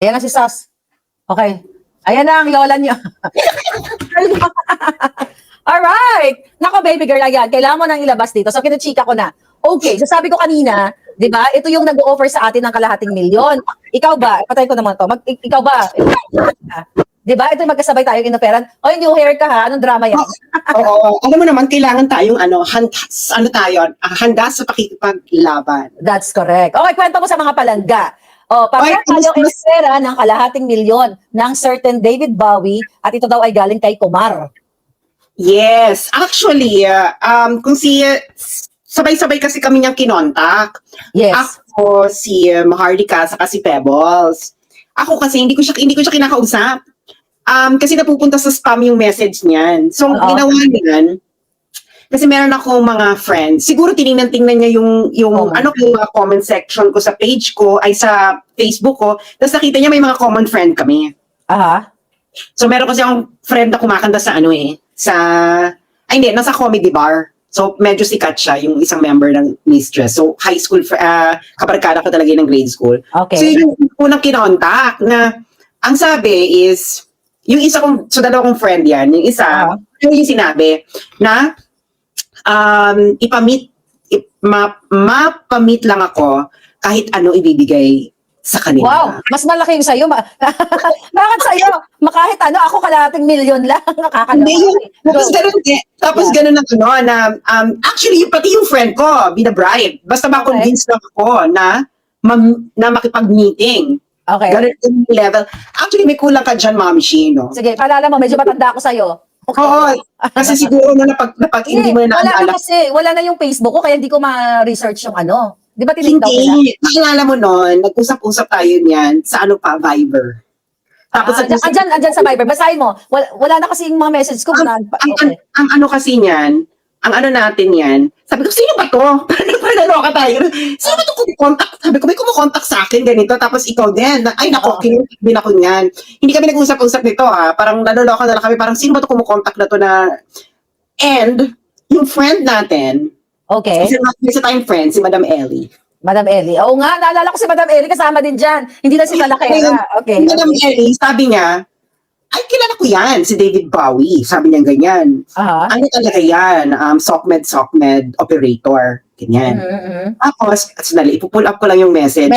Ayan na si Sas. Okay. Ayan na ang lola niyo. Alright. Nako, baby girl, ayan. Kailangan mo nang ilabas dito. So, kinuchika ko na. Okay. So, sabi ko kanina, di ba, ito yung nag-offer sa atin ng kalahating milyon. Ikaw ba? Patay ko naman to. Ikaw ba? Di ba? Ito magkasabay tayo inoperan. O, new hair ka ha? Anong drama yan? Oo. Alam mo naman, kailangan tayong handa sa pakikipaglaban. That's correct. Okay, kwento mo sa mga palangga. O, Okay, tayo inopera ng kalahating milyon ng certain David Bowie at ito daw ay galing kay Kumar. Yes. Actually, sabay-sabay kasi kami niyang kinontak. Yes. Ako, si Maharlika, saka si Pebbles. Ako kasi hindi ko siya kinakausap. Kasi napupunta sa spam yung message niyan. So, ginawa niyan, kasi meron ako mga friends. Siguro tiningnan-tingnan niya yung mga comment section ko sa page ko, ay sa Facebook ko. Tapos nakita niya may mga common friend kami. Aha. So meron kasi akong friend na kumakanta sa nasa comedy bar. So medyo sikat siya, yung isang member ng Mistress. So high school, kabarkada ko talaga ng grade school. Okay. So yun yung unang kinontak na, ang sabi is, yung isa kong, so dalawa kong friend yan, yung isa, yung sinabi na, mapamit lang ako kahit ano ibibigay sa kanila. Wow, mas malaki yung sa'yo. Bakit sa'yo? Kahit ano, ako kalahating milyon lang. Hindi yun. Tapos ganun na actually, pati yung friend ko, binabribe. Basta ma-convince lang ako na makipag-meeting. Okay. Ganun yung level. Actually, may kulang ka dyan, Mami Shi, no? Sige, paalala mo, medyo matanda ako sa'yo. Okay. Oo, kasi siguro na napag hindi mo na naalala. Wala na yung Facebook ko, kaya hindi ko ma-research yung ano. Di ba tinignan ko na? Hindi. Naalala mo nun, nag-usap-usap tayo niyan sa Viber. Tapos andyan sa Viber. Basahin mo. Wala na kasi yung mga message ko. ang ano kasi niyan, ang ano natin yan, sabi ko, sino ba to? Parang naloka tayo. Sino ba to kumukontak? Sabi ko, may kumukontak sa akin ganito, tapos ikaw din. Ay, nako, kinulit din ako niyan. Hindi kami nag-usap-usap nito, ha. Parang naloloka na lang kami, parang sino ba to kumukontak na to na... And, yung friend natin, okay. Isa tayong friend, si Madam Ellie. Madam Ellie. Oo nga, naalala ko si Madam Ellie, kasama din dyan. Hindi na si Malakera. Okay. Madam Ellie, sabi niya, ay, kilala ko yan, si David Bowie. Sabi niya ganyan. Ano talaga yan? SOCMED operator. Ganyan. Tapos, sandali, ipupull up ko lang yung message.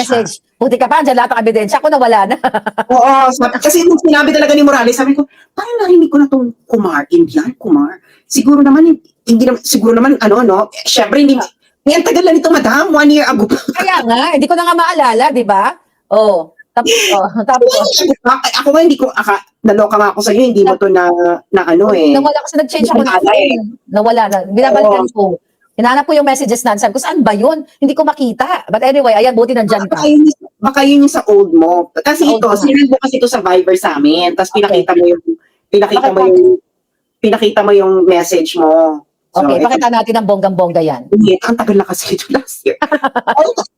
Buti ka pa, dyan lahat ng ebidensya ko nawala na. Oo, kasi nung sinabi talaga ni Morales, sabi ko, parang narinig ko na itong Kumar, Indian Kumar. Siguro naman, syempre, hindi, ang tagal na nito, madam, 1 year ago. Kaya nga, hindi ko na nga maalala, di ba? Tapos, ako nga, hindi ko, naloka nga ako sa'yo, hindi mo to nawala kasi nag-change ako na nawala na, binabalikan ko. Hinanap ko yung messages na, sabi ko, saan ba yun? Hindi ko makita. But anyway, ayan, buti nandyan ka. Baka yun yung sa old mo. Kasi sinend mo kasi ito sa Viber sa amin, tapos pinakita mo yung message mo. So, okay, pakita natin ang bonggang-bongga yan. Ang tagal na kasi ito last year.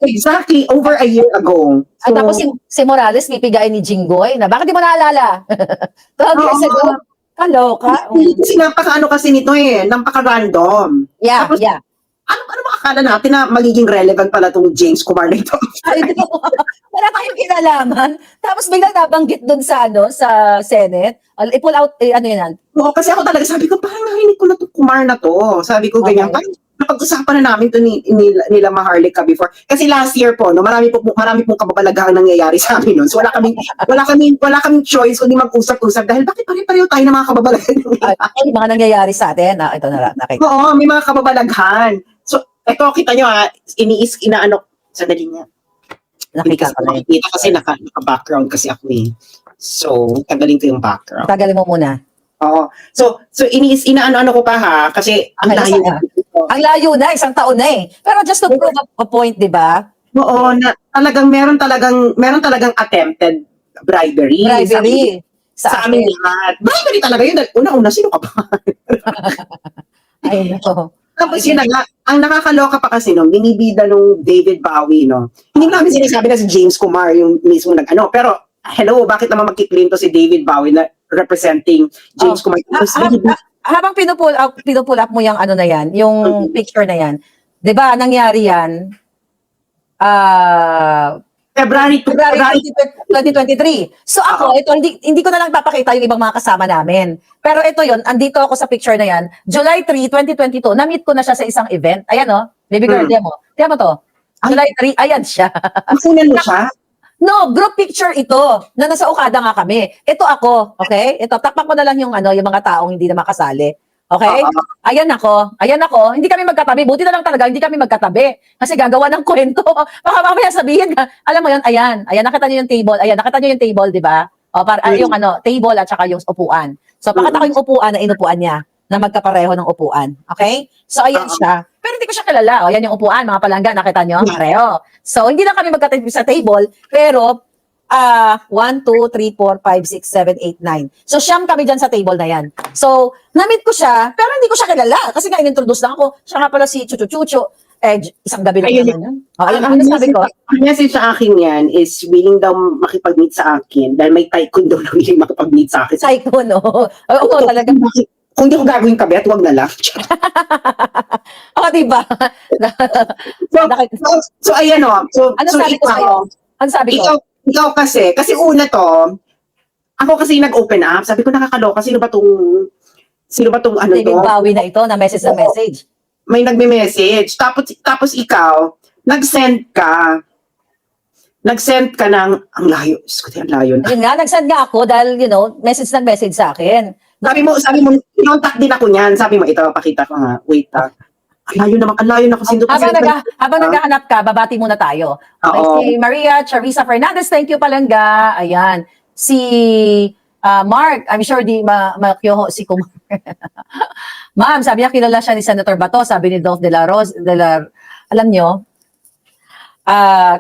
Exactly, over a year ago. So, at tapos si Morales, pipigain ni Jinggoy na, bakit di mo naalala? 12 years ago? Kaloka. Kasi napaka-ano kasi nito napaka-random. Yeah, tapos, yeah. Ano makakala natin na magiging relevant pala itong James Kumar na ito? Wala tayong kinalaman. Tapos biglang nabanggit dun sa sa Senate. I-pull out, ano yan? Oo, kasi ako talaga, sabi ko, parang narinig ko na itong Kumar na to. Sabi ko, ganyan. Parang napag-usapan na namin ito nila Maharlika before. Kasi last year po, marami pong kababalaghan nangyayari sa amin nun. So wala kaming choice kundi mag-usap-usap dahil bakit pare-pareho tayo ng mga kababalaghan nangyayari? Mga nangyayari sa atin. Ito na nakita. Oo, may mga kababalaghan. So, ito, kita nyo sandali niya. Nakita kasi naka-background kasi ako So, tagalin ko yung background. Tagalin mo muna. Oo. So inaano ko pa ha, kasi ang layo. Ang layo na, isang taon na Pero just to prove a point, di ba? Oo, na talagang meron talagang attempted bribery. Sa amin lahat. Bribery talaga yun. Una-una, sino ka ba? Ay, no. Tapos yun nga, ang nakakaloka pa kasi binibida nung David Bowie, Hindi namin sinasabi na si James Kumar yung mismo pero hello, bakit naman magkiklaim to si David Bowie na representing James Kumar? Habang pinupull up mo yung na yan, yung picture na yan, 'di ba nangyari yan, February February 2023. So ako, ito, hindi ko na lang papakita yung ibang mga kasama namin. Pero ito yon, andito ako sa picture na yan. July 3, 2022, na-meet ko na siya sa isang event. Ayan o, baby girl, diyan mo. Diyan mo to. Ay. July 3, ayan siya. Kukunan mo siya? No, group picture ito, na nasa Okada nga kami. Ito ako, okay? Ito, takpan ko na lang yung yung mga taong hindi na makasali. Okay? Oo. Ayan ako. Hindi kami magkatabi. Buti na lang talaga, hindi kami magkatabi. Kasi gagawa ng kwento. Baka mamaya sabihin ka, alam mo yun, ayan, nakita niyo yung table. Ayan, nakita niyo yung table, di ba? O, yung table at saka yung upuan. So, pakita ko yung upuan na inupuan niya na magkapareho ng upuan. Okay? So, ayan siya. Pero hindi ko siya kilala. O, yan yung upuan, mga palangga, nakita niyo? Pareho. So, hindi lang kami magkatabi sa table, pero 1, 2, 3, 4, 5, 6, 7, 8, 9. So, siyam kami dyan sa table na yan. So, na-meet ko siya, pero hindi ko siya kilala. Kasi nga, in-introduce lang ako. Siya nga pala si Chuchu Chuchu. Isang gabi lang Ayun. naman yun. Ano sabi ko? Ang message sa akin yan is willing daw makipag-meet sa akin dahil may tycoon daw na willing makipag-meet sa akin. Psycho, no? Oo, talaga. Kung di ko gagawin kabet, wag na lang. Diba? So ayan o. Ano sabi ko sa'yo? Ano sabi ko? Ikaw kasi una to, ako kasi nag-open up. Sabi ko nakakaloka, sino ba tong ano David to? Bowie na ito, na message na message. May nagme-message. Tapos ikaw, nag-send ka ng, ang layo. Ang layo na. Ayun nga, nag-send nga ako dahil, message na message sa akin. Sabi mo, contact din ako niyan. Sabi mo, ito, pakita ko nga. Wait, Ang layo na kasi. Habang naghahanap ka, babati muna tayo. Okay, Oo. si Maria Charissa Fernandez, thank you palangga. Ayan. Si Mark, I'm sure di makyoho si Kumar. Ma'am, sabi niya kilala siya ni Senator Bato, sabi ni Dolph de la alam nyo,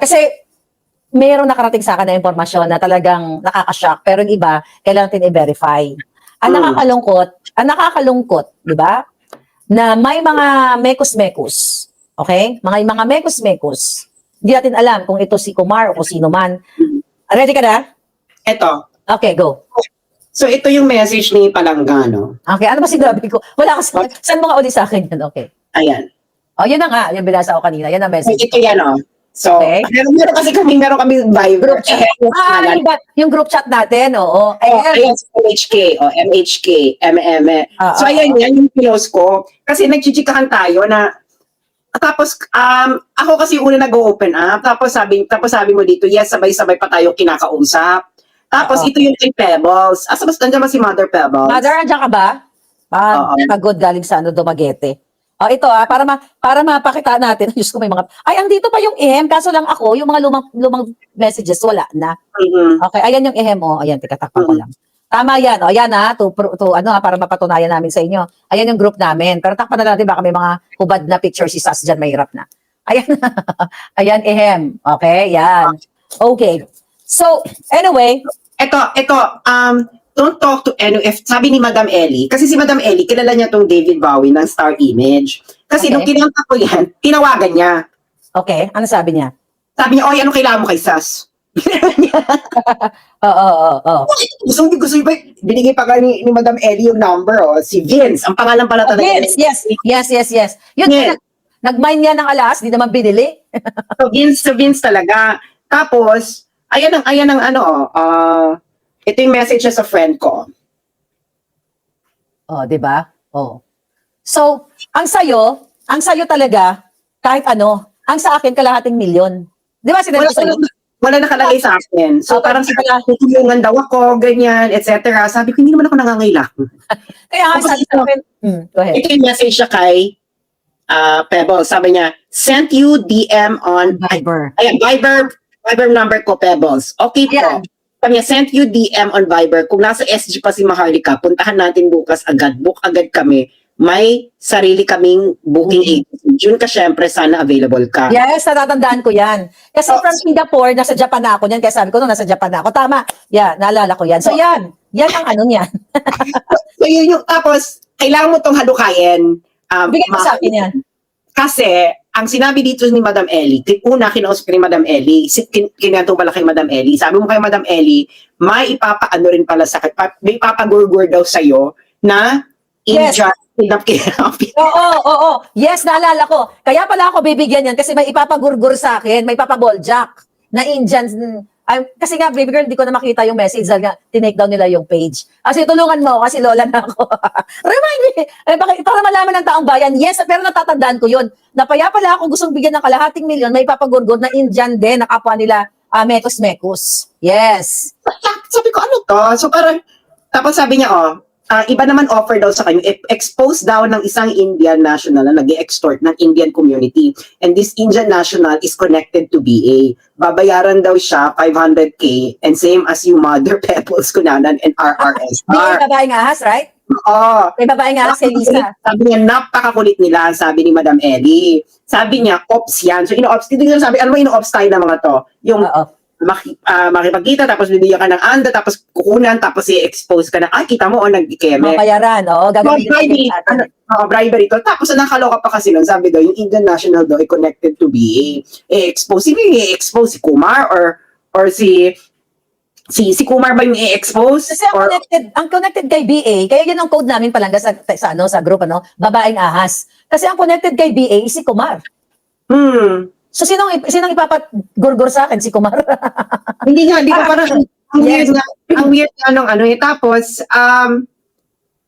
kasi mayroong nakarating sa akin na impormasyon na talagang nakaka-shock, pero yung iba, kailangan natin i-verify. Ang nakakalungkot, di ba? Na may mga mekos-mekos, okay? Mga mekos-mekos. Hindi natin alam kung ito si Kumar o kung sino man. Ready ka na? Ito. Okay, go. So, ito yung message ni Palangga, no? Okay, ano ba sinabi ko? Wala kasi, saan mo ka uli sa akin yan? Okay. Ayan. Yun na nga, yung binasa ko kanina, yan ang So, message. ito yan, oh. So, Okay. meron kami Viber. Group chat. Yung group chat natin, oo. Ayan, MHK, MHK, So, ayan yan yung pinost ko. Kasi nagchichikahan tayo na, tapos, ako kasi una nag-open up, tapos sabi mo dito, yes, sabay-sabay pa tayo kinakausap. Tapos, ito yung kay Pebbles. Mas nandiyan ba si Mother Pebbles? Mother, andyan ka ba? Pagod galing sa Dumaguete. Ito para mapakita natin. Diyos ko, may mga, andito pa yung ehem, kaso lang ako, yung mga lumang messages, wala na. Okay, ayan yung ehem, ayan, tikatakpan ko lang. Tama yan, ayan para mapatunayan namin sa inyo. Ayan yung group namin, pero takpan na natin, baka may mga hubad na picture si Sas dyan, mahirap na. Ayan, ayan ehem, okay, yan. Okay, so, anyway. Don't talk to if sabi ni Madam Ellie, kasi si Madam Ellie, kilala niya tong David Bowie ng Star Image. Kasi nung kinanta ko yan, tinawagan niya. Okay, ano sabi niya? Sabi niya, oy, ano kailangan mo kay Sas? Oo. Gusto ba, binigay pa ka ni Madam Ellie yung number, si Vince. Ang pangalan pala talaga. Vince, yes. Yun, nag-mine niya ng alas, di naman binili. So Vince talaga. Tapos, ayan ang ito yung message sa friend ko. Di ba? So, ang sayo talaga, kahit ano, ang sa akin, kalahating milyon. Di ba, sinabi ko sa'yo? Wala nakalagay sa akin. So, parang tutulungan daw ako, ganyan, etc. Sabi ko, hindi naman ako nangangailangan. Kaya nga, sabi sa akin, go ahead. Ito yung message siya kay Pebbles. Sabi niya, sent you DM on Viber. Ayan, Viber number ko, Pebbles. Okay po. Ayan. Sabi niya, sent you DM on Viber. Kung nasa SG pa si Maharlika, puntahan natin bukas agad. Book agad kami. May sarili kaming booking agency. June ka, syempre, sana available ka. Yes, natatandaan ko yan. Kasi from Singapore, nasa Japan na ako niyan. Kaya sabi ko, nasa Japan na ako. Tama. Yeah, naalala ko yan. So, yan ang ano niyan. So, yun yung, tapos, kailangan mo tong halukayin. Bigay mo sa akin yan. Kasi, ang sinabi dito ni Madam Ellie, una kinausap ni Madam Ellie, kinato pala kay Madam Ellie, sabi mo kay Madam Ellie, may ipapaano rin pala may ipapagurgur daw sa'yo na Yes. kinap. Oo. Yes, naalala ko. Kaya pala ako bibigyan yan kasi may ipapagurgur sa akin, may papaboljak na Indian, kasi nga, baby girl, hindi ko na makita yung message dahil nga, tinake down nila yung page. Kasi tulungan mo, kasi lola na ako. Remind me, para malaman ng taong bayan, yes, pero natatandaan ko yun. Napaya pala ako gustong bigyan ng kalahating milyon, may papagurgod na Indian din, na kapwa nila, Mekus-Mekus. Yes. Sabi ko, ano to? So parang, tapos sabi niya, iba naman offer daw sa kanya, expose daw ng isang Indian national na nag-extort ng Indian community. And this Indian national is connected to BA. Babayaran daw siya 500K and same as yung Mother Pebbles Kunanan and RRS. May babaeng ahas, right? Oo. May babaeng ahas kay Lisa. Sabi niya, napakakulit nila, sabi ni Madam Ellie. Sabi niya, ops yan. So, ino-ops, dito yung sabi, ano ba ino-ops tayo ng mga to? Yung makipagkita, tapos bibigyan ka ng anda, tapos kukunan, tapos i-expose ka na, ay, kita mo, nag-ikeme. Mabayaran, gagawin bribery to. Tapos, nakaloka pa kasi nun, sabi daw, yung Indian National daw, ay connected to BA. I-expose, sino yung i-expose? Si Kumar or si Kumar ba yung i-expose? Kasi ang connected kay BA, kaya yun ang code namin palangga sa group, babaeng ahas. Kasi ang connected kay BA, si Kumar. So, sinong ipapagurgur sa akin? Si Kumar. Hindi nga, di ba parang, ang weird nga nung tapos,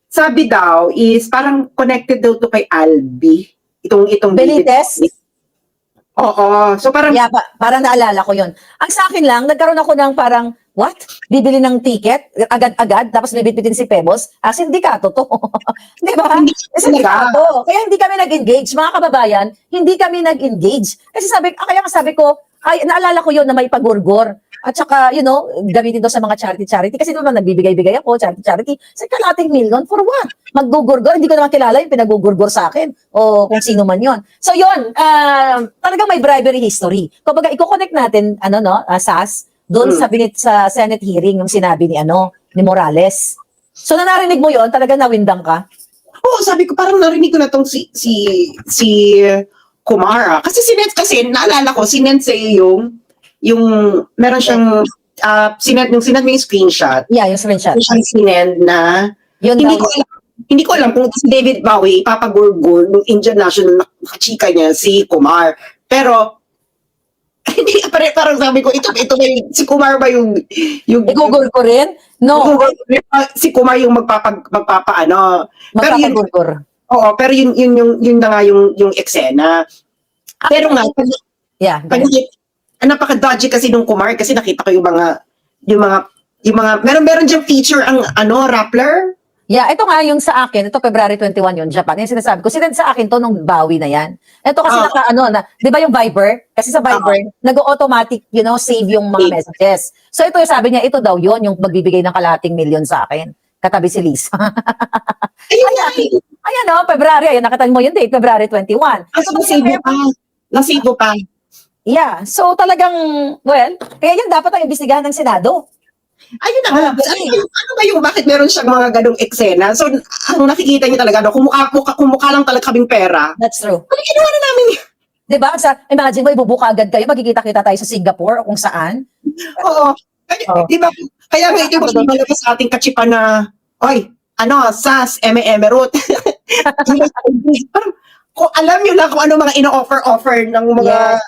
sabi daw is, parang connected daw to kay Albi. Itong Benitez? Oo. So, parang, Yeah, parang naalala ko yun. Ang sa akin lang, nagkaroon ako ng parang, what? Bibili ng ticket, agad-agad, tapos bibitbitin si Pebbles? Sindikato to. Di ba? Sindikato. Kaya hindi kami nag-engage. Mga kababayan, hindi kami nag-engage. Kasi kaya sabi ko, naalala ko yun na may pagurgor. At saka, gamitin daw sa mga charity. Kasi naman nagbibigay-bigay ako, charity. Sa kalating million, for what? Maggugurgor, hindi ko naman kilala yung pinagugurgor sa akin. O kung sino man yon. So yun, talagang may bribery history. Kumbaga, i-connect natin, SAS, doon sa Senate hearing, yung sinabi ni Morales. So narinig mo yon, talagang nawindang ka? Oo, sabi ko, parang narinig ko na tong si Kumara. Kasi naalala ko, sinend sa iyo yung meron siyang, sinend mo yung screenshot. Yeah, yung screenshot. Yung sinend na, Yun hindi ko alam kung si David Bowie ipapagurgur ng Indian National na chika niya, si Kumar. Pero, hindi, parang sabi ko, ito si Kumar ba yung igugol ko rin? No. Si Kumar yung Magpapagurgur. Oo, pero yun na nga yung eksena. Pero nga, yeah, napaka-dodgy kasi nung Kumar kasi nakita ko yung mga meron diyang feature ang Rappler. Yeah, ito nga yung sa akin, ito February 21 yun, Japan. Yung sinasabi ko, sinend sa akin to nung Bowie na yan. Ito kasi di ba yung Viber? Kasi sa Viber, nag-automatic, save yung mga messages. So ito yung sabi niya, ito daw yun, yung magbibigay ng kalahating milyon sa akin. Katabi si Lisa. Ayan, February, ayun, nakita mo yung date, February 21. Nasave mo pa. Yeah, so talagang, kaya yan dapat ang imbestigahan ng Senado. Ayun na nga. Ano ba yung bakit meron siyang mga ganong eksena? So, nakikita niyo talaga, kumukha lang talaga kaming pera. That's true. Ano ginawa na namin yun? Diba? Imagine mo, ibubuka agad kayo, magkikita-kita tayo sa Singapore o kung saan. Oo. Diba? Kaya nga ito, malabas sa ating kachipan na, SAS, Emerald. Parang, kung alam nyo lang kung ano mga ino-offer ng mga... Yes.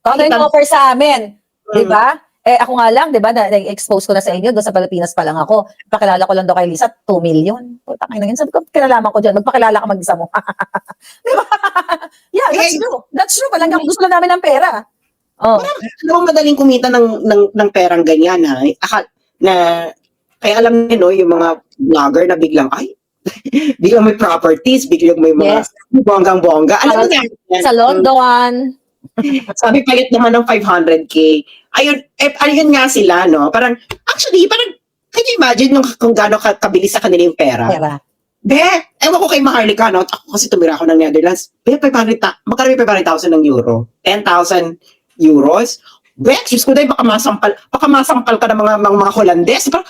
Kung ano ino-offer sa amin. Diba? Ako nga lang, di ba, na-expose ko na sa inyo, doon sa Pilipinas pa lang ako. Pakilala ko lang daw kay Lisa, 2 million. Putang ina, sabi ko, kilalaman ko dyan, magpakilala ka mag-isa mo. Di ba? Yeah, that's true. That's true. Walang gusto lang namin ng pera. Madaling kumita ng perang ganyan, ha? Kaya alam niyo, yung mga vlogger na biglang, biglang may properties, biglang may mga bonggang-bongga. Alam mo na. Sa London. Sabi palit naman ng 500K. Ayun nga sila, no? Parang, can you imagine kung gaano kabilis sa kanila yung pera? Ewan ko kay Maharlika, no? Ako kasi tumira ako ng Netherlands. Magkano yung 500,000 ng euro? 10,000 euros? Diyos ko dahil baka masampal ka ng mga Holandes. Parang,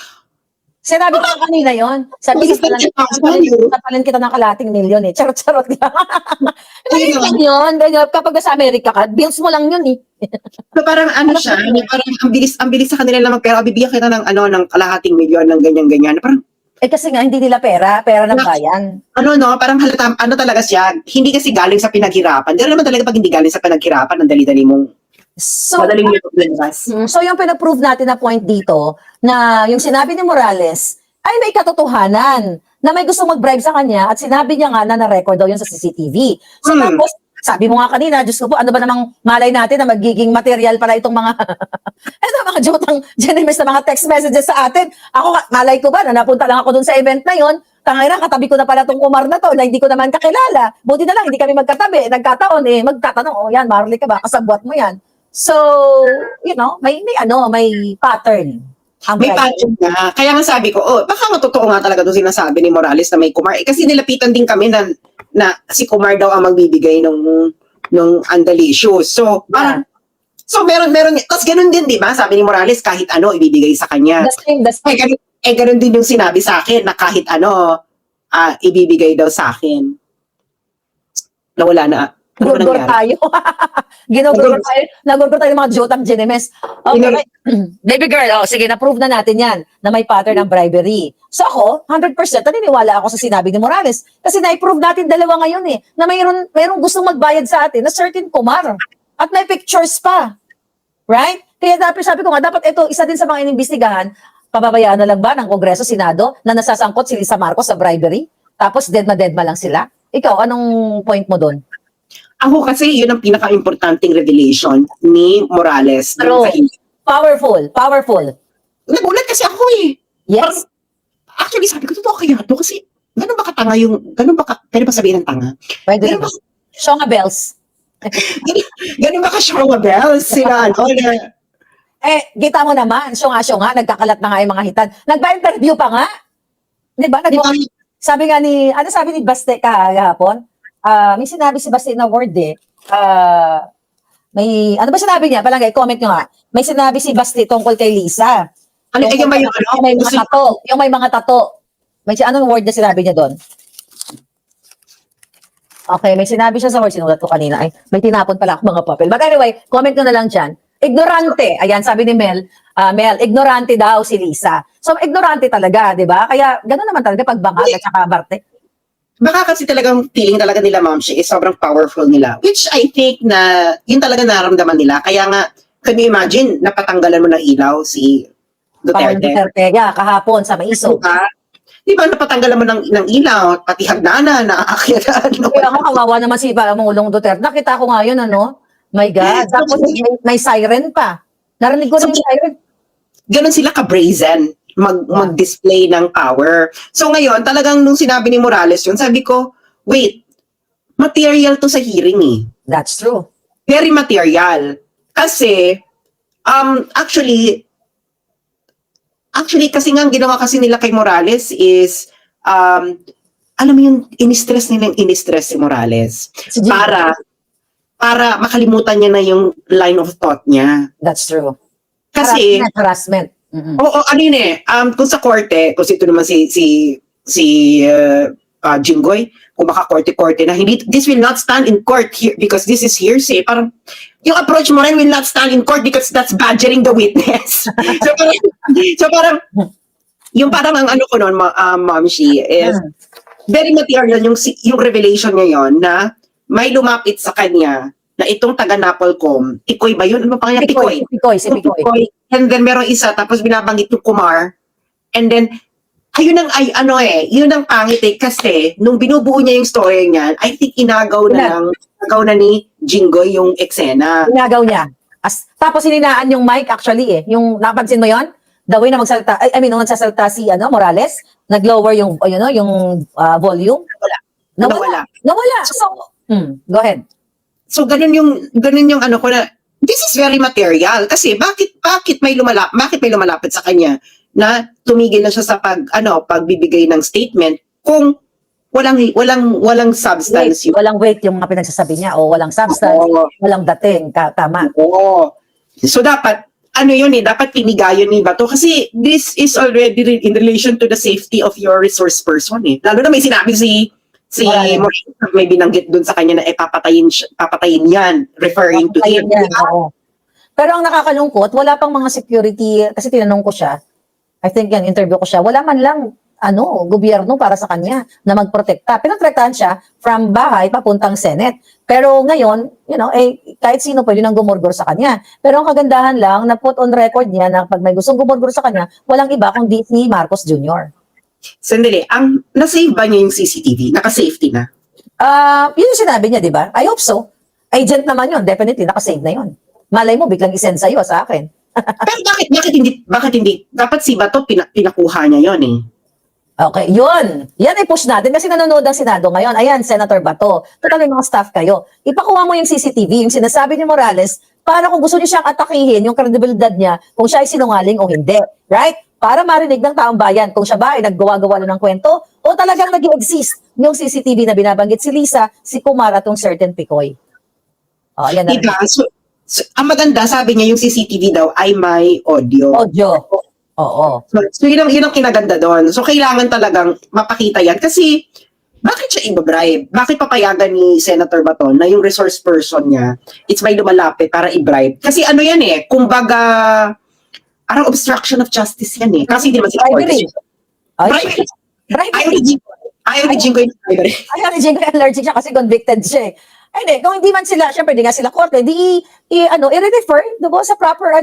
sinabi ko kanina yon. Sabi ko, sapalan kita ng kalating milyon eh. Charot-charot. Ganyan yun. Kapag nasa Amerika ka, bills mo lang yun eh. So parang siya, parang ang bilis sa kanila lang magpera. Bibigyan kita ng kalahating milyon ng ganyan-ganyan. Parang, kasi nga, hindi nila pera ng bayan. Parang halata, talaga siya, hindi kasi galing sa pinaghirapan. Pero naman talaga pag hindi galing sa pinaghirapan, ang dali-dali mong So, Madaling lumabas. so yung pinag-prove natin na point dito, na yung sinabi ni Morales, ay may katotohanan na may gusto mag-bribe sa kanya at sinabi niya nga na na-record daw yun sa CCTV. So tapos, sabi mo nga kanina, Diyos ko po, ano ba namang malay natin na magiging material pala itong mga mga jotang genimes na mga text messages sa atin. Ako, malay ko ba na napunta lang ako dun sa event na yon, tangina, katabi ko na pala tong Kumar na to na hindi ko naman kakilala. Buti na lang, hindi kami magkatabi. Nagkataon magtatanong, oh yan, Marley ka ba? Kasabwat mo yan. So, may pattern. May pattern na. Kaya nga sabi ko, baka nga totoo nga talaga doon sinasabi ni Morales na may Kumar. Kasi nilapitan din kami na si Kumar daw ang magbibigay nung andalisyo. So, parang, so meron, tapos ganun din, di ba? Sabi ni Morales, kahit ano, ibibigay sa kanya. The same. Ganun din yung sinabi sa akin na kahit ano, ibibigay daw sa akin. Nawala na. Gurgur tayo. Ginugurgur tayo. Nagurgur tayo ng mga jotang genimes. Okay. Baby girl, sige, na-prove na natin yan na may pattern ng bribery. So ako, 100% naniniwala ako sa sinabi ni Morales. Kasi na-prove natin dalawa ngayon na mayroong gustong magbayad sa atin na certain Kumar. At may pictures pa. Right? Kaya sabi ko nga, dapat ito, isa din sa mga inimbestigahan, pababayaan na lang ba ng Kongreso, Senado, na nasasangkot si Lisa Marcos sa bribery? Tapos deadma lang sila? Ikaw, anong point mo doon? Ako kasi, yun ang pinaka-importanting revelation ni Morales. True. Powerful. Nagulat kasi ako Yes. Actually, sabi ko, totoo kaya to? Kasi, ganun ba katanga pwede ba sabihin ng tanga? Pwede Ganun rin. ba, Shonga bells. ganun ba ka-Shonga Bells? Sila, Kita mo naman, syonga, nagkakalat na nga yung mga hitan. Nagpa-interview pa nga. Di ba? Sabi ni Baste kahapon? May sinabi si Baste na word ano ba sinabi niya? Palangay, comment nyo nga. May sinabi si Baste tungkol kay Lisa. yung ba yung Yung may mga tato. Yung may mga tato. Anong word na sinabi niya doon? Okay, may sinabi siya sa word. Sinulat ko kanina. Ay, may tinapon pala ako mga papel. But anyway, comment ko na lang dyan. Ignorante. Ayan, sabi ni Mel, ignorante daw si Lisa. So, ignorante talaga, di ba? Kaya, gano'n naman talaga pagbangag at saka barte. baka kasi talagang feeling talaga nila, Ma'am Shi, is sobrang powerful nila. Which I think na yun talaga naramdaman nila. Kaya nga, can you imagine, napatanggalan mo ng ilaw si Duterte? Yeah, kahapon sa Maiso. Di ba, napatanggalan mo ng ilaw, pati hagdanan, naaakyatan. Kaya nga, kawawa naman si Pangulong Duterte. Nakita ko nga yun, My God. Tapos may siren pa. Narinig ko na yung siren. Ganon sila ka-brazen mag-display ng power. So ngayon, talagang nung sinabi ni Morales yun, sabi ko, wait, material to sa hearing That's true. Very material. Kasi, actually, kasi nga, ang ginawa kasi nila kay Morales is, alam mo yung in-stress si Morales. Para makalimutan niya na yung line of thought niya. That's true. Kasi, harassment. ano yun kung sa korte, kung ito naman si Jinggoy, kung maka-korte-korte na, this will not stand in court here because this is hearsay. Parang, yung approach mo rin will not stand in court because that's badgering the witness. so parang, yung parang ang ano ko noon, Ma'am Shi, is very material yung revelation niya yon na may lumapit sa kanya na itong taga-Napolcom, Picoy ba yun? Ano pa kanya? Picoy. Si Picoy. And then meron isa, tapos binabanggit yung Kumar. And then, yun ang pangit kasi nung binubuo niya yung story niya, I think inagaw na ni Jinggoy yung eksena. Inagaw niya. Tapos hininaan yung mic actually Yung napansin mo yon? The way na magsalita, nung nagsasalita si Morales, nag-lower yung volume. Nawala. So, go ahead. So ganun yung ano ko na, this is very material kasi bakit may lumalapit sa kanya na tumigil na siya sa pagbibigay ng statement kung walang substance walang weight yung mga pinagsasabi niya o walang substance, walang dating, tama. Oo. So dapat dapat pinigayon ni Bato kasi this is already in relation to the safety of your resource person Lalo na may sinabi si Morales, may binanggit dun sa kanya na papatayin yan, referring to him. Pero ang nakakalungkot, wala pang mga security, kasi tinanong ko siya, I think interview ko siya, wala man lang gobyerno para sa kanya na magprotekta. Pinoprotektahan siya from bahay papuntang Senate. Pero ngayon, kahit sino pwede nang gumurgor sa kanya. Pero ang kagandahan lang, na put on record niya na pag may gustong gumurgor sa kanya, walang iba kundi si Marcos Jr. Sandali, nasave ba niya yung CCTV? Naka-safety na? Yun yung sinabi niya, di ba? I hope so. Agent naman yun, definitely, nakasave na yun. Malay mo, biglang isend sa'yo sa akin. Pero bakit hindi? Dapat si Bato pinakuha niya yon eh. Okay, yun. Yan ay push natin kasi nanonood ang Senado ngayon. Ayan, Senator Bato. Total may mga staff kayo. Ipakuha mo yung CCTV, yung sinasabi ni Morales, para kung gusto niyo siyang atakihin, yung kredibilidad niya, kung siya ay sinungaling o hindi. Right? Para marinig ng taong bayan kung siya ba ay naggawa-gawa lang ng kwento o talagang nag-exist yung CCTV na binabanggit si Lisa, si Kumar at yung certain Picoy. O, ayan na. Diba? So, ang maganda, sabi niya yung CCTV daw ay may audio. Audio. Oo. So yun ang kinaganda doon. So kailangan talagang mapakita yan. Kasi bakit siya i-bribe? Bakit papayagan ni Senator Baton na yung resource person niya, it's may lumalapit para i-bribe? Kasi ano yan eh, kumbaga, parang obstruction of justice yan eh. Kasi hindi naman sila Bribery. Bribery. Ayaw ni Jingo yung bribery. Ayaw ni Jingo allergic siya kasi convicted siya eh. Ay, hindi. Kung hindi man sila, syempre, hindi nga sila korte, i-refer, diba, sa proper,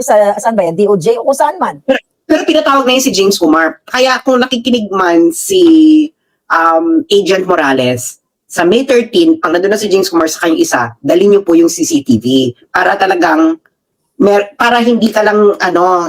saan ba yan? DOJ o kung saan man. Pero pinatawag na yun si James Kumar. Kaya kung nakikinig man si Agent Morales, sa May 13, pag nandun na si James Kumar sa kanyang isa, dali niyo po yung CCTV para talagang, para hindi ka lang,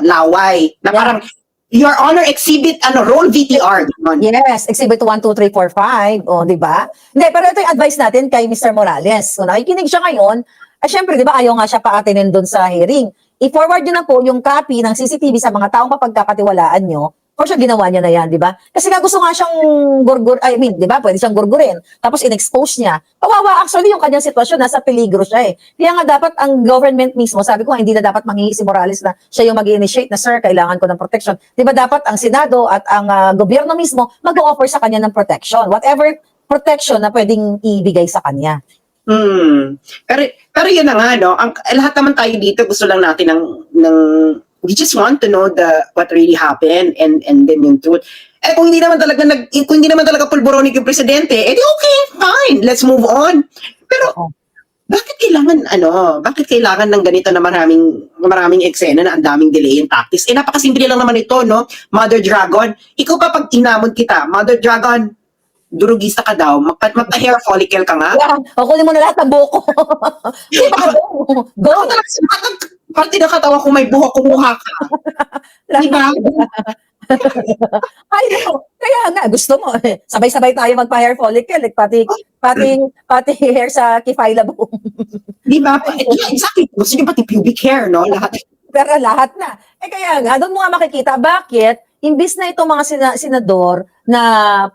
laway. Na parang, Your Honor, exhibit, roll VTR. Yes, exhibit 1, 2, 3, 4, 5. O, di ba? Hindi, pero ito yung advice natin kay Mr. Morales. Kung nakikinig siya ngayon, syempre, di ba, ayaw nga siya paatinin doon sa hearing. I-forward nyo na po yung copy ng CCTV sa mga taong mapagkakatiwalaan nyo. For sure, ginawa niya na yan, di ba? Kasi nga gusto nga siyang di ba, pwede siyang gurgurin. Tapos in-expose niya. Kawawa, actually, yung kanyang sitwasyon, nasa peligro siya eh. Kaya nga dapat ang government mismo, sabi ko, hindi na dapat manghihi si Morales na siya yung mag-initiate na, sir, kailangan ko ng protection. Di ba dapat ang Senado at ang gobyerno mismo mag-offer sa kanya ng protection. Whatever protection na pwedeng ibigay sa kanya. Pero yun na nga, no? Lahat naman tayo dito, gusto lang natin we just want to know what really happened and then yung truth. Kung hindi naman talaga pulboronic yung presidente, edi okay, fine, let's move on. Pero bakit kailangan ng ganito na maraming eksena na ang daming delay in tactics? Napakasimple lang naman ito, no? Mother Dragon, ikaw pa pag inamon kita, Mother Dragon, durugista ka daw, magpa-hair follicle ka nga. Yeah, kunin mo na lahat ng buhok ko. Go! Parte na katawa kung may buhok, kumuha ka. Diba? Ay, no. Kaya nga, gusto mo. Sabay-sabay tayo magpa-hair follicle. Pati hair sa Kifayla boom. Diba? Exactly. Gusto nyo pati pubic hair, no? Lahat. Pero lahat na. Kaya nga, doon mo nga makikita, bakit imbis na itong mga senador na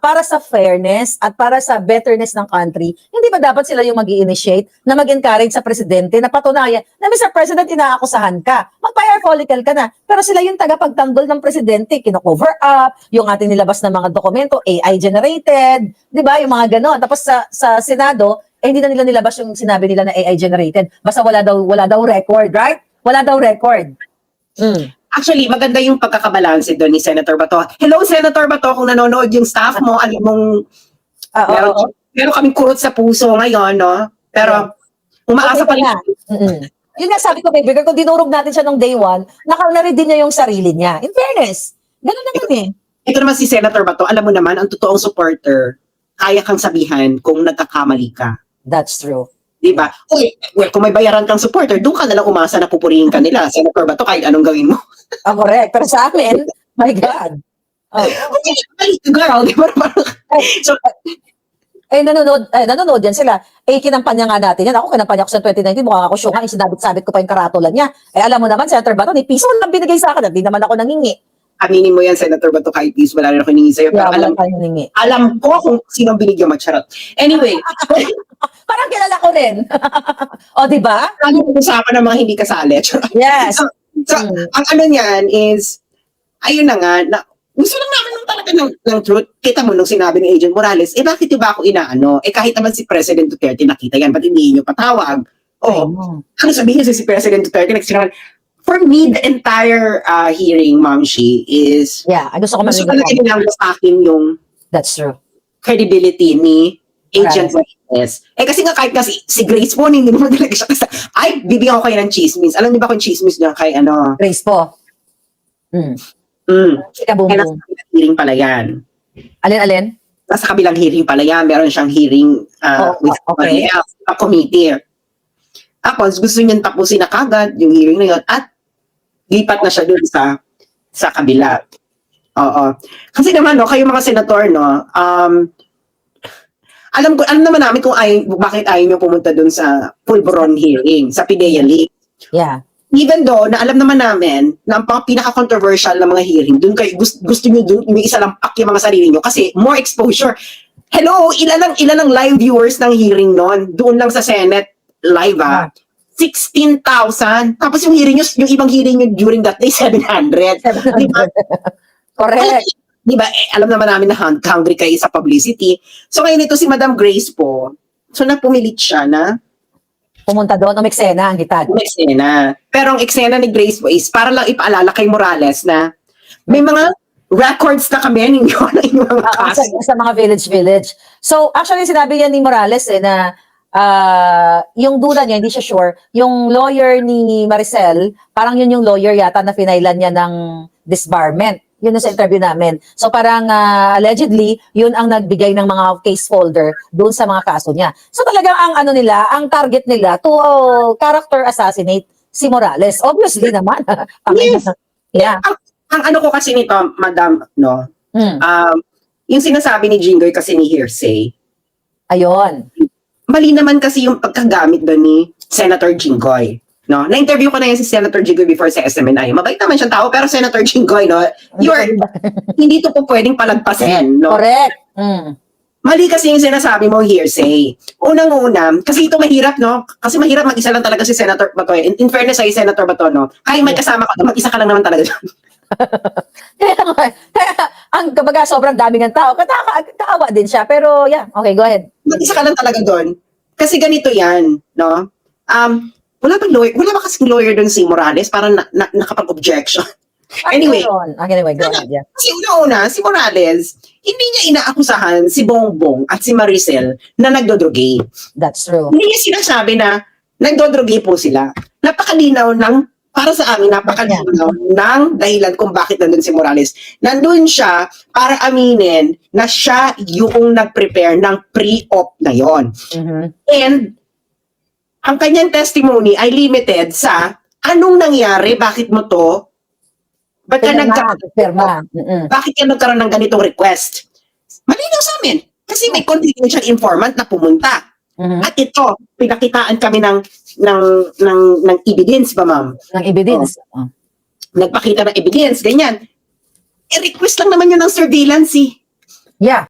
para sa fairness at para sa betterness ng country, hindi ba dapat sila yung mag-i-initiate na mag-encourage sa presidente na patunayan na, Mr. President, inaakusahan ka. Magpa-hair follicle ka na. Pero sila yung tagapagtanggol ng presidente, kino-cover up, yung ating nilabas na mga dokumento, AI generated, di ba? Yung mga ganon. Tapos sa Senado, hindi na nila nilabas yung sinabi nila na AI generated. Basta wala daw record, right? Wala daw record. Actually, maganda yung pagkakabalanse doon ni Senator Bato. Hello, Senator Bato, kung nanonood yung staff mo, alam mong meron kaming kurot sa puso ngayon, no? Pero umaasa pa rin. Yun nga sabi ko, baby, kung dinurog natin siya nung day one, naka-ready din niya yung sarili niya. In fairness, ganun naman eh. Ito naman si Senator Bato, alam mo naman, ang totoong supporter, kaya kang sabihan kung nagkakamali ka. That's true. Diba? Kung may bayaran kang supporter, doon ka nalang umasa na pupurihin ka nila. Senator Bato, kahit anong gawin mo. Correct. Pero sa amin, my God. Girl, di ba? So, nanonood yan sila. Kinampanya nga natin yan. Ako, kinampanya ko sa 2019. Mukhang ako syunga. Sinabit-sabit ko pa yung karatolan niya. Alam mo naman, Senator Bato, ni piso lang binigay sa akin. Hindi naman ako nangingi. Aminin mo yan, Senator Bato, kahit piso, wala rin ako hiningi sa'yo. Pero alam ko kung sinong binigyan magcharot. Anyway. Parang kilala ko rin. O, di ba? Usapan ng mga hindi kasali. Yes. So, ang ano niyan is, ayun na nga, gusto lang namin talaga ng truth. Kita mo nung sinabi ni Agent Morales, bakit ba ako inaano? Kahit naman si President Duterte nakita yan, ba't hindi nyo patawag? Ano sabihin si President Duterte, for me, the entire hearing, Ma'am Shi, is Yeah, gusto ko gusto marinig talaga mo. nilang sa akin yung That's true. credibility ni Agent Right. Martinez. Kasi nga kahit nga si Grace po, hindi naman talaga siya kasi, ay, bibigyan ko kayo ng chismis. Alam niyo ba kung chismis niya kay ano? Grace po. Mm. Chika boom Kaya boom. nasa kabilang hearing pala yan. Alin? Nasa kabilang hearing pala yan. Meron siyang hearing with okay. somebody else, a committee. Tapos gusto niyang tapusin na kagad yung hearing na yun at lipat na siya dun sa kabila. Oo. Kasi naman, no, kayo mga senator, no, alam naman namin kung bakit ayaw niyo pumunta dun sa Pulveron hearing, sa PIDEA League. Yeah. Even though, na alam naman namin na ang pinaka-controversial na mga hearing, dun kayo, gusto niyo dun, may isa lang yung mga sarili niyo kasi more exposure. Hello, ilan ang live viewers ng hearing nun? Doon lang sa Senate live, 16,000. Tapos yung hearing nyo, yung ibang hearing nyo during that day, 700. Diba? Correct. Diba? Alam naman namin na hungry kayo sa publicity. So ngayon ito si Madam Grace po, so napumilit siya na Pumunta doon, umeksena ang hitad. eksena. Pero ang eksena ni Grace po is para lang ipaalala kay Morales na may mga records na kami ninyo na inyong mga kaso. Sa mga village. So, actually, sinabi niya ni Morales na yung duda niya, hindi siya sure, yung lawyer ni Maricel, parang yun yung lawyer yata na finailan niya ng disbarment. Yun sa interview namin. So parang allegedly, yun ang nagbigay ng mga case folder doon sa mga kaso niya. So talagang ang target nila to character assassinate si Morales. Obviously naman. Yes. Yeah. Ang ano ko kasi nito, Madam, no, Mm. yung sinasabi ni Jingoy kasi ni hearsay, Ayun. mali naman kasi yung pagkagamit doon ni Senator Jingoy. No? Na-interview ko na yan si Senator Jingoy before sa SMNI. Mabait naman siyang tao, pero Senator Jingoy, no, hindi to po pwedeng palagpasin. No? Correct. Mm. Mali kasi yung sinasabi mo hearsay. Unang-una, kasi ito mahirap, no? Kasi mahirap mag-isa lang talaga si Senator Bato. In fairness ay Senator Bato, no? Kahit may kasama ka, mag-isa ka lang naman talaga dyan. Kaya, ang kumbaga sobrang daming ng tao, kaawa din siya. Pero yeah, okay, go ahead. Mag-isa ka lang talaga doon. Kasi ganito yan, no? Wala ba kasing lawyer doon si Morales para nakapag-objection? Anyway. Anyway, go ahead. Yeah. Kasi una-una, si Morales, hindi niya inaakusahan si Bongbong at si Maricel na nagdodroge. That's true. Hindi niya sinasabi na nagdodroge po sila. Napakalinaw para sa amin, napakalinaw ng dahilan kung bakit nandun si Morales. Nandun siya para aminin na siya yung nag-prepare ng pre-op na yon. Mhm. And ang kanyang testimony ay limited sa anong nangyari, bakit mo to, ba't ka Pirma. Mm-mm. bakit ka nagkaroon ng ganitong request? Malinaw sa amin. Kasi may confidential informant na pumunta. Mhm. At ito, pinakitaan kami ng evidence ba, ma'am? Ng evidence. Nagpakita ng evidence, ganyan. Request lang naman yun ng surveillance, eh. Yeah.